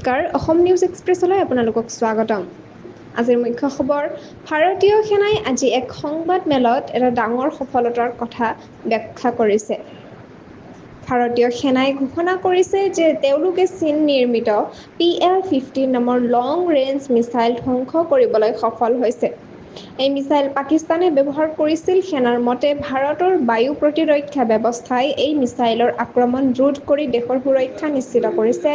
নমস্কাৰ অসম নিউজ এক্সপ্ৰেছলৈ আপোনালোকক স্বাগতম আজিৰ মুখ্য খবৰ ভাৰতীয় সেনাই আজি এক সংবাদ মেলত এটা ডাঙৰ সফলতাৰ কথা ব্যাখ্যা কৰিছে ভাৰতীয় সেনাই ঘোষণা কৰিছে যে তেওঁলোকে চীন নিৰ্মিত PL-50 নামৰ লং ৰেঞ্জ মিসাইল ধ্বংস কৰিবলৈ সফল হৈছে এই মিসাইল পাকিস্তানে ব্যৱহাৰ কৰিছিল সেনাৰ মতে ভাৰতৰ বায়ু প্ৰতিৰক্ষা ব্যৱস্থাই এই মিসাইলৰ আক্ৰমণ ৰোধ কৰি দেশৰ সুৰক্ষা নিশ্চিত কৰিছে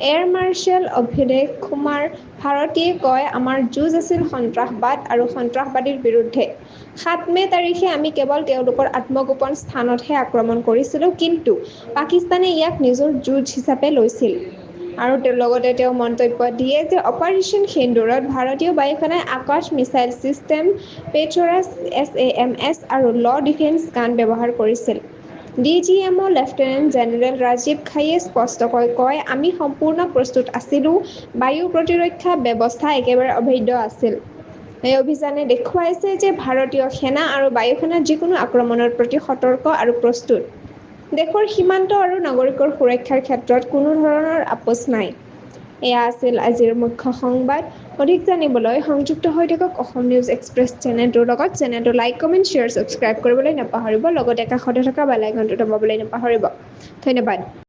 এয়াৰ মাৰ্শ্বেল অভিষেক কুমাৰ ভাৰতীয়ে কয় আমাৰ যুঁজ আছিল সন্ত্ৰাসবাদ আৰু সন্ত্ৰাসবাদীৰ বিৰুদ্ধে 7 মে তাৰিখে আমি কেৱল তেওঁলোকৰ আত্মগোপন স্থানতহে আক্ৰমণ কৰিছিলোঁ কিন্তু পাকিস্তানে ইয়াক নিজৰ যুঁজ হিচাপে লৈছিল আৰু লগতে তেওঁ মন্তব্য দিয়ে যে অপাৰেচন সিন্দুৰত ভাৰতীয় বায়ুসেনাই আকাশ মিসাইল সিস্টেম পেট্ৰৰাছ SAMS আৰু ল ডিফেন্স গান ব্যৱহাৰ কৰিছিল DGMO লেফটেনেণ্ট জেনেৰেল ৰাজীৱ খায়ে স্পষ্টকৈ কয় আমি সম্পূৰ্ণ প্ৰস্তুত আছিলোঁ বায়ু প্ৰতিৰক্ষা ব্যৱস্থা একেবাৰে অভেদ্য আছিল এই অভিযানে দেখুৱাইছে যে ভাৰতীয় সেনা আৰু বায়ুসেনা যিকোনো আক্ৰমণৰ প্ৰতি সতৰ্ক আৰু প্ৰস্তুত দেশৰ সীমান্ত আৰু নাগৰিকৰ সুৰক্ষাৰ ক্ষেত্ৰত কোনো ধৰণৰ আপোচ নাই এয়া আছিল আজিৰ মুখ্য সংবাদ অধিক জানিবলৈ সংযুক্ত হৈ থাকক অসম নিউজ এক্সপ্ৰেছ চেনেলটোৰ লগত চেনেলটো লাইক কমেণ্ট শ্বেয়াৰ ছাবস্ক্ৰাইব কৰিবলৈ নাপাহৰিব লগতে কাষতে থকা বেল আইকনটো দবাবলৈ নাপাহৰিব ধন্যবাদ